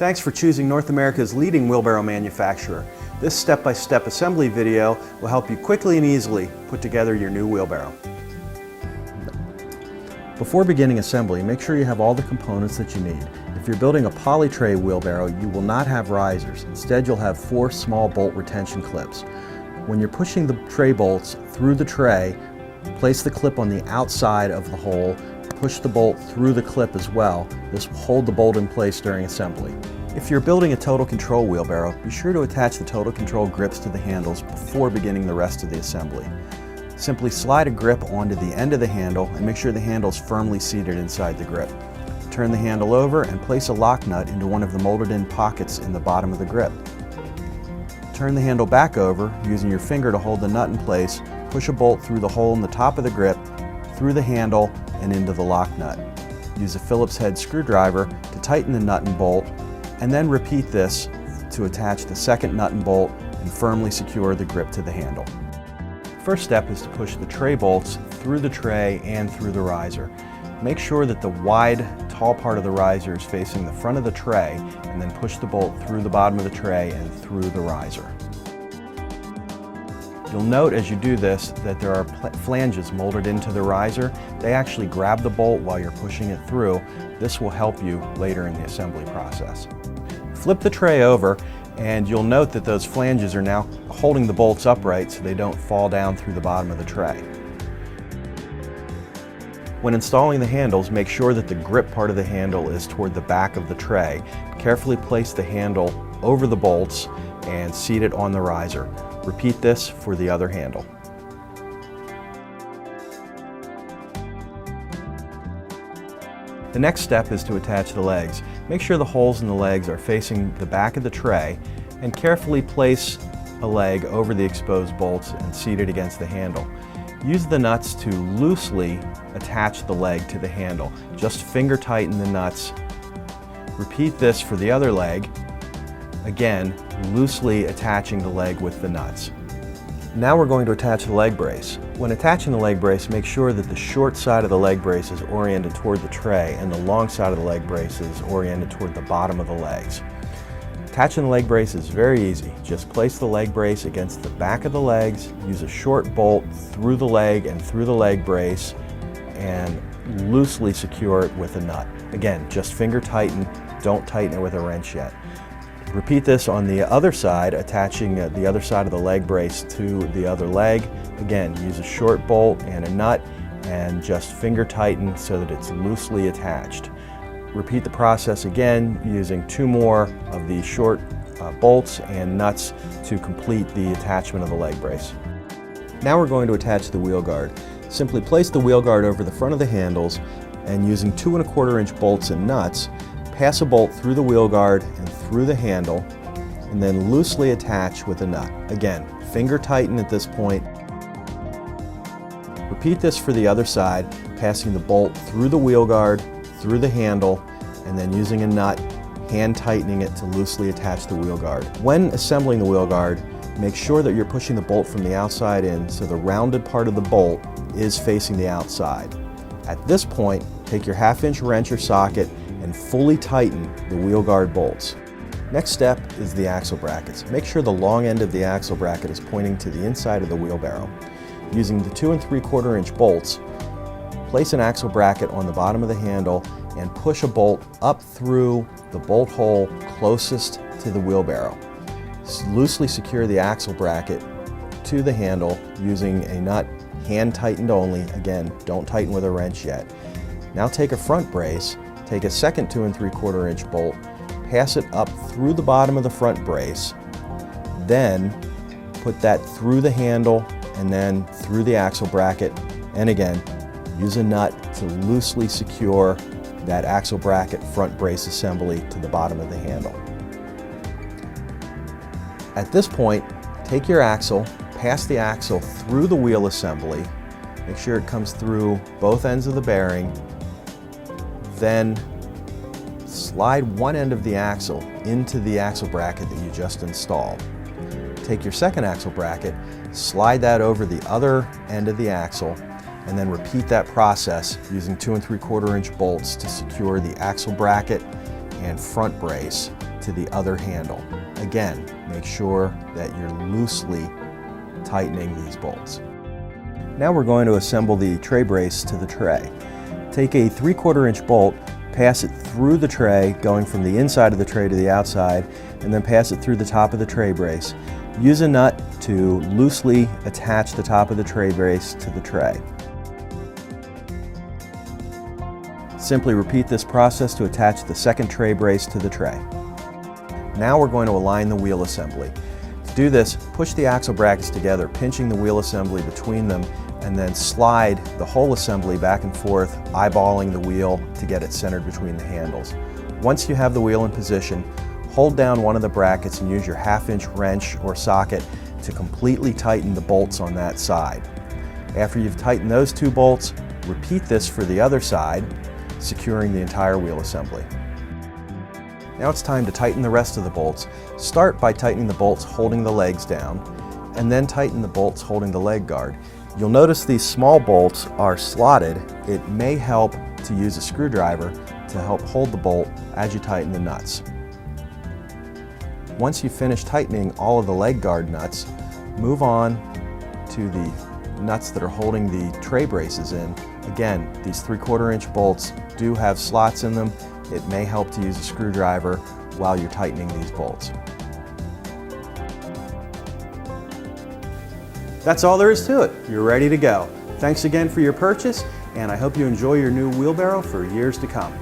Thanks for choosing North America's leading wheelbarrow manufacturer. This step-by-step assembly video will help you quickly and easily put together your new wheelbarrow. Before beginning assembly, make sure you have all the components that you need. If you're building a poly tray wheelbarrow, you will not have risers. Instead, you'll have 4 small bolt retention clips. When you're pushing the tray bolts through the tray, place the clip on the outside of the hole. Push the bolt through the clip as well. This will hold the bolt in place during assembly. If you're building a total control wheelbarrow, be sure to attach the total control grips to the handles before beginning the rest of the assembly. Simply slide a grip onto the end of the handle and make sure the handle is firmly seated inside the grip. Turn the handle over and place a lock nut into one of the molded in pockets in the bottom of the grip. Turn the handle back over, using your finger to hold the nut in place. Push a bolt through the hole in the top of the grip, through the handle, and into the lock nut. Use a Phillips head screwdriver to tighten the nut and bolt, and then repeat this to attach the second nut and bolt and firmly secure the grip to the handle. First step is to push the tray bolts through the tray and through the riser. Make sure that the wide, tall part of the riser is facing the front of the tray, and then push the bolt through the bottom of the tray and through the riser. You'll note as you do this that there are flanges molded into the riser. They actually grab the bolt while you're pushing it through. This will help you later in the assembly process. Flip the tray over and you'll note that those flanges are now holding the bolts upright so they don't fall down through the bottom of the tray. When installing the handles, make sure that the grip part of the handle is toward the back of the tray. Carefully place the handle over the bolts and seat it on the riser. Repeat this for the other handle. The next step is to attach the legs. Make sure the holes in the legs are facing the back of the tray and carefully place a leg over the exposed bolts and seat it against the handle. Use the nuts to loosely attach the leg to the handle. Just finger tighten the nuts. Repeat this for the other leg. Again, loosely attaching the leg with the nuts. Now we're going to attach the leg brace. When attaching the leg brace, make sure that the short side of the leg brace is oriented toward the tray and the long side of the leg brace is oriented toward the bottom of the legs. Attaching the leg brace is very easy. Just place the leg brace against the back of the legs, use a short bolt through the leg and through the leg brace, and loosely secure it with a nut. Again, just finger tighten, don't tighten it with a wrench yet. Repeat this on the other side, attaching the other side of the leg brace to the other leg. Again, use a short bolt and a nut and just finger tighten so that it's loosely attached. Repeat the process again using 2 more of the short bolts and nuts to complete the attachment of the leg brace. Now we're going to attach the wheel guard. Simply place the wheel guard over the front of the handles and using 2 1/4 inch bolts and nuts, pass a bolt through the wheel guard and through the handle, and then loosely attach with a nut. Again, finger tighten at this point. Repeat this for the other side, passing the bolt through the wheel guard, through the handle, and then using a nut, hand tightening it to loosely attach the wheel guard. When assembling the wheel guard, make sure that you're pushing the bolt from the outside in so the rounded part of the bolt is facing the outside. At this point, take your 1/2 inch wrench or socket and fully tighten the wheel guard bolts. Next step is the axle brackets. Make sure the long end of the axle bracket is pointing to the inside of the wheelbarrow. Using the 2 3/4 inch bolts, place an axle bracket on the bottom of the handle and push a bolt up through the bolt hole closest to the wheelbarrow. Loosely secure the axle bracket to the handle using a nut, hand tightened only. Again, don't tighten with a wrench yet. Now take a front brace, take a second 2 3/4 inch bolt, pass it up through the bottom of the front brace, then put that through the handle and then through the axle bracket, and again, use a nut to loosely secure that axle bracket front brace assembly to the bottom of the handle. At this point, take your axle, pass the axle through the wheel assembly, make sure it comes through both ends of the bearing, then slide one end of the axle into the axle bracket that you just installed. Take your second axle bracket, slide that over the other end of the axle, and then repeat that process using 2 3/4 inch bolts to secure the axle bracket and front brace to the other handle. Again, make sure that you're loosely tightening these bolts. Now we're going to assemble the tray brace to the tray. Take a 3/4 inch bolt, pass it through the tray, going from the inside of the tray to the outside, and then pass it through the top of the tray brace. Use a nut to loosely attach the top of the tray brace to the tray. Simply repeat this process to attach the second tray brace to the tray. Now we're going to align the wheel assembly. To do this, push the axle brackets together, pinching the wheel assembly between them, and then slide the whole assembly back and forth, eyeballing the wheel to get it centered between the handles. Once you have the wheel in position, hold down one of the brackets and use your 1/2 inch wrench or socket to completely tighten the bolts on that side. After you've tightened those 2 bolts, repeat this for the other side, securing the entire wheel assembly. Now it's time to tighten the rest of the bolts. Start by tightening the bolts holding the legs down, and then tighten the bolts holding the leg guard. You'll notice these small bolts are slotted. It may help to use a screwdriver to help hold the bolt as you tighten the nuts. Once you finish tightening all of the leg guard nuts, move on to the nuts that are holding the tray braces in. Again, these 3/4 inch bolts do have slots in them. It may help to use a screwdriver while you're tightening these bolts. That's all there is to it. You're ready to go. Thanks again for your purchase, and I hope you enjoy your new wheelbarrow for years to come.